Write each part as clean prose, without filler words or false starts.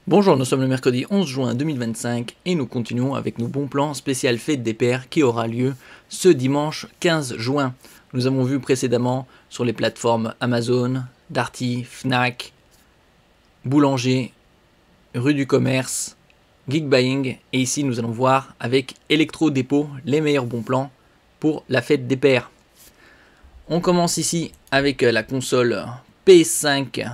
Bonjour, nous sommes le mercredi 11 juin 2025 et nous continuons avec nos bons plans spécial fête des pères qui aura lieu ce dimanche 15 juin. Nous avons vu précédemment sur les plateformes Amazon, Darty, Fnac, Boulanger, Rue du Commerce, Geek Buying et ici nous allons voir avec Electro Dépôt les meilleurs bons plans pour la fête des pères. On commence ici avec la console PS5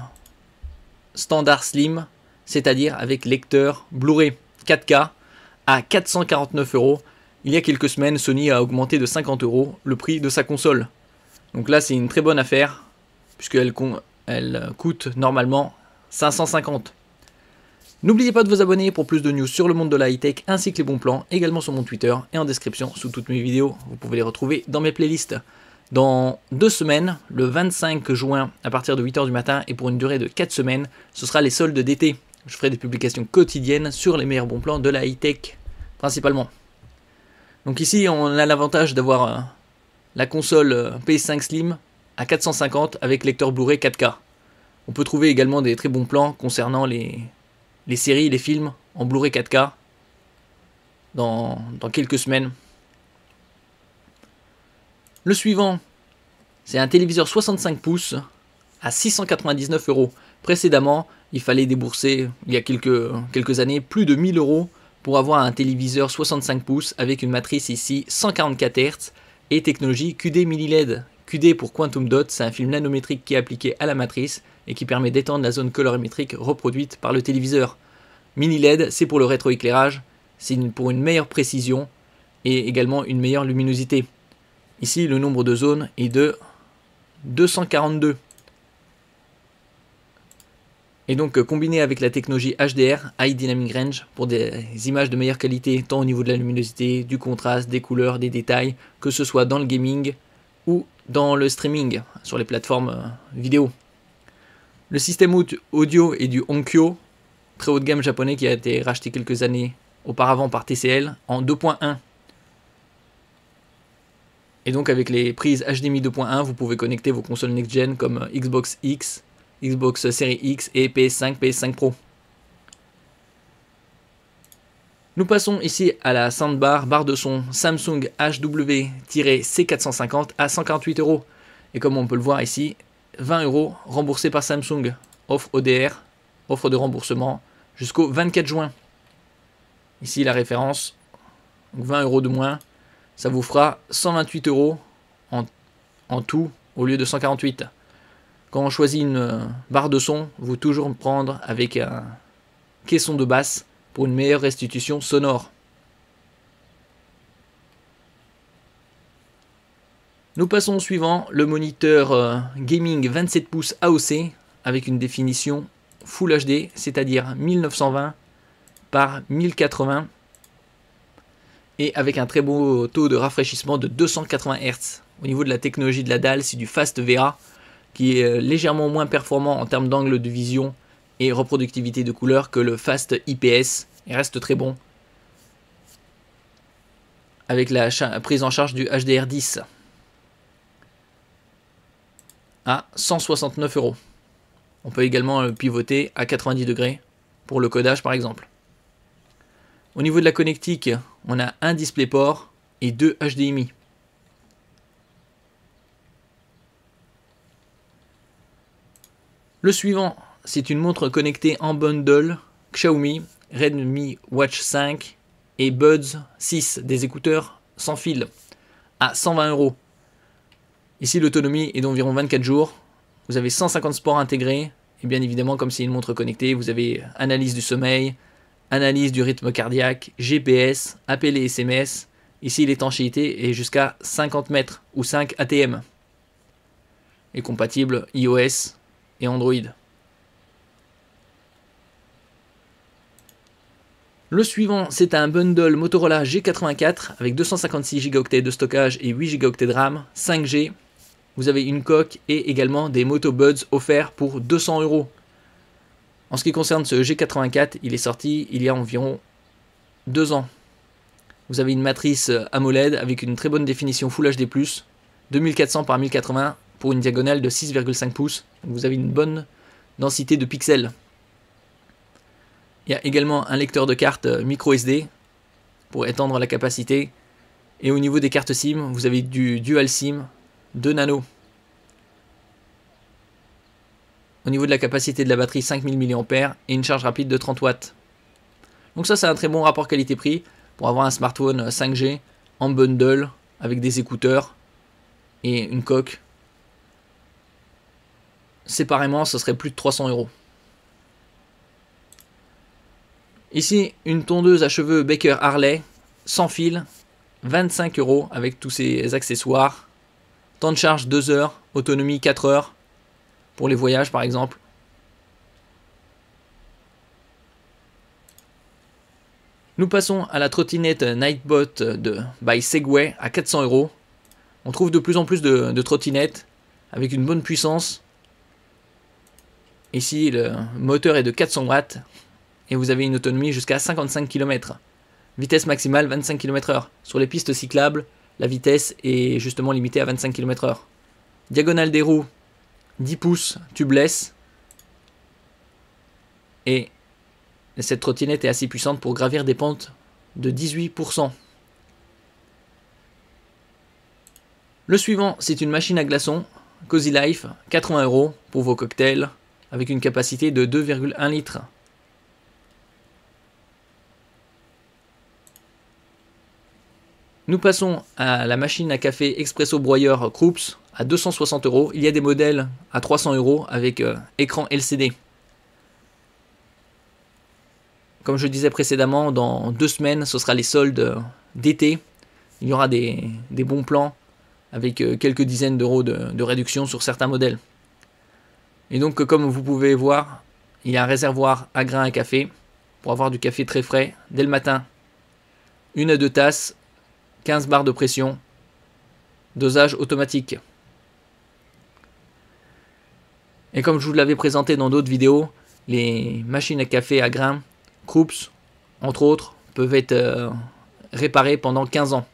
Standard Slim, c'est-à-dire avec lecteur Blu-ray 4K à 449 €. Il y a quelques semaines, Sony a augmenté de 50 € le prix de sa console. Donc là, c'est une très bonne affaire, puisqu'elle coûte normalement 550. N'oubliez pas de vous abonner pour plus de news sur le monde de la high-tech, ainsi que les bons plans, également sur mon Twitter et en description sous toutes mes vidéos. Vous pouvez les retrouver dans mes playlists. Dans 2 semaines, le 25 juin, à partir de 8 h du matin, et pour une durée de 4 semaines, ce sera les soldes d'été. Je ferai des publications quotidiennes sur les meilleurs bons plans de la high-tech, principalement. Donc ici, on a l'avantage d'avoir la console PS5 Slim à 450 avec lecteur Blu-ray 4K. On peut trouver également des très bons plans concernant les séries, les films en Blu-ray 4K dans quelques semaines. Le suivant, c'est un téléviseur 65 pouces à 699 €. Précédemment, il fallait débourser, il y a quelques années, plus de 1000 € pour avoir un téléviseur 65 pouces avec une matrice ici 144 Hz et technologie QD mini LED. QD pour Quantum Dot, c'est un film nanométrique qui est appliqué à la matrice et qui permet d'étendre la zone colorimétrique reproduite par le téléviseur. Mini LED, c'est pour le rétroéclairage, c'est pour une meilleure précision et également une meilleure luminosité. Ici, le nombre de zones est de 242. Et donc, combiné avec la technologie HDR, High Dynamic Range, pour des images de meilleure qualité, tant au niveau de la luminosité, du contraste, des couleurs, des détails, que ce soit dans le gaming ou dans le streaming, sur les plateformes vidéo. Le système audio est du Onkyo, très haut de gamme japonais qui a été racheté quelques années auparavant par TCL en 2.1. Et donc avec les prises HDMI 2.1, vous pouvez connecter vos consoles next-gen comme Xbox X, Xbox Series X et PS5, PS5 Pro. Nous passons ici à la soundbar, barre de son Samsung HW-C450 à 148 €. Et comme on peut le voir ici, 20 € remboursés par Samsung. Offre ODR, offre de remboursement jusqu'au 24 juin. Ici la référence, donc 20 € de moins. Ça vous fera 128 € en tout au lieu de 148. Quand on choisit une barre de son, vous toujours prendre avec un caisson de basse pour une meilleure restitution sonore. Nous passons au suivant, le moniteur gaming 27 pouces AOC avec une définition Full HD, c'est-à-dire 1920 par 1080. Et avec un très beau taux de rafraîchissement de 280 Hz. Au niveau de la technologie de la dalle, c'est du Fast VA, qui est légèrement moins performant en termes d'angle de vision et reproductivité de couleurs que le Fast IPS. Il reste très bon, avec la prise en charge du HDR10 à 169 €. On peut également le pivoter à 90 degrés pour le codage par exemple. Au niveau de la connectique, on a un DisplayPort et 2 HDMI. Le suivant, c'est une montre connectée en bundle Xiaomi Redmi Watch 5 et Buds 6, des écouteurs sans fil, à 120 €. Ici, l'autonomie est d'environ 24 jours. Vous avez 150 sports intégrés. Et bien évidemment, comme c'est une montre connectée, vous avez analyse du sommeil, analyse du rythme cardiaque, GPS, appel et SMS. Ici, l'étanchéité est jusqu'à 50 mètres ou 5 ATM. Et compatible iOS et Android. Le suivant, c'est un bundle Motorola G84 avec 256 Go de stockage et 8 Go de RAM, 5G. Vous avez une coque et également des Moto Buds offerts pour 200 €. En ce qui concerne ce G84, il est sorti il y a environ 2 ans. Vous avez une matrice AMOLED avec une très bonne définition Full HD+, 2400 par 1080 pour une diagonale de 6,5 pouces. Vous avez une bonne densité de pixels. Il y a également un lecteur de cartes micro SD pour étendre la capacité. Et au niveau des cartes SIM, vous avez du Dual SIM 2 nano. Au niveau de la capacité de la batterie, 5000 mAh et une charge rapide de 30 watts. Donc ça, c'est un très bon rapport qualité-prix pour avoir un smartphone 5G en bundle avec des écouteurs et une coque. Séparément, ce serait plus de 300 €. Ici, une tondeuse à cheveux Baker Harley, sans fil, 25 € avec tous ses accessoires. Temps de charge 2 heures, autonomie 4 heures, pour les voyages par exemple. Nous passons à la trottinette Nightbot by Segway à 400 €. On trouve de plus en plus de trottinettes avec une bonne puissance. Ici, le moteur est de 400 watts et vous avez une autonomie jusqu'à 55 km. Vitesse maximale 25 km/h. Sur les pistes cyclables, la vitesse est justement limitée à 25 km/h. Diagonale des roues 10 pouces tubeless. Et cette trottinette est assez puissante pour gravir des pentes de 18%. Le suivant, c'est une machine à glaçons Cozy Life, 80 € pour vos cocktails, avec une capacité de 2,1 litres. Nous passons à la machine à café expresso broyeur Krups à 260 €. Il y a des modèles à 300 € avec écran LCD. Comme je disais précédemment, dans 2 semaines, ce sera les soldes d'été. Il y aura des bons plans avec quelques dizaines d'euros de réduction sur certains modèles. Et donc, comme vous pouvez voir, il y a un réservoir à grains à café pour avoir du café très frais dès le matin. 1 à 2 tasses, 15 barres de pression, dosage automatique. Et comme je vous l'avais présenté dans d'autres vidéos, les machines à café à grains Krups, entre autres, peuvent être réparées pendant 15 ans.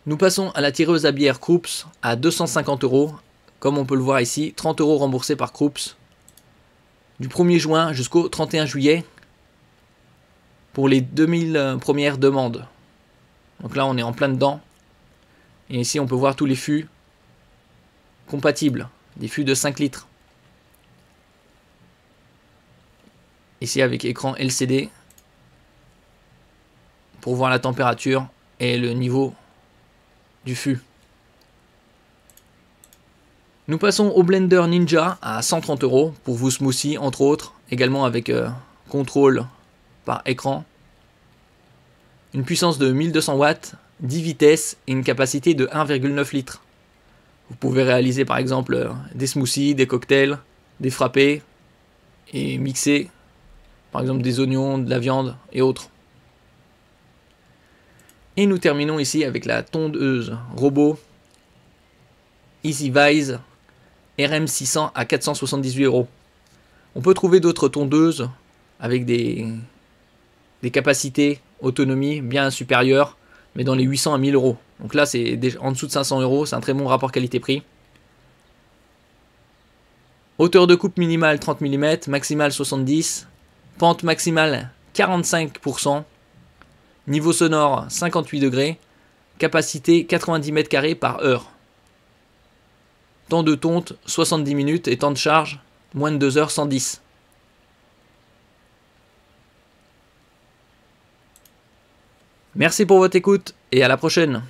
Nous passons à la tireuse à bière Krups à 250 €. Comme on peut le voir ici, 30 € remboursés par Krups. Du 1er juin jusqu'au 31 juillet pour les 2000 premières demandes. Donc là, on est en plein dedans. Et ici, on peut voir tous les fûts compatibles. Des fûts de 5 litres. Ici, avec écran LCD pour voir la température et le niveau du fût. Nous passons au blender Ninja à 130 € pour vos smoothies, entre autres, également avec contrôle par écran. Une puissance de 1200 watts, 10 vitesses et une capacité de 1,9 litres. Vous pouvez réaliser par exemple des smoothies, des cocktails, des frappés et mixer par exemple des oignons, de la viande et autres. Et nous terminons ici avec la tondeuse robot EasyVise RM600 à 478 €. On peut trouver d'autres tondeuses avec des capacités, autonomie bien supérieures, mais dans les 800 à 1000 €. Donc là, c'est en dessous de 500 €, c'est un très bon rapport qualité-prix. Hauteur de coupe minimale 30 mm, maximale 70, pente maximale 45%, niveau sonore 58 degrés, capacité 90 m² par heure. Temps de tonte 70 minutes et temps de charge moins de 2 heures 110. Merci pour votre écoute et à la prochaine.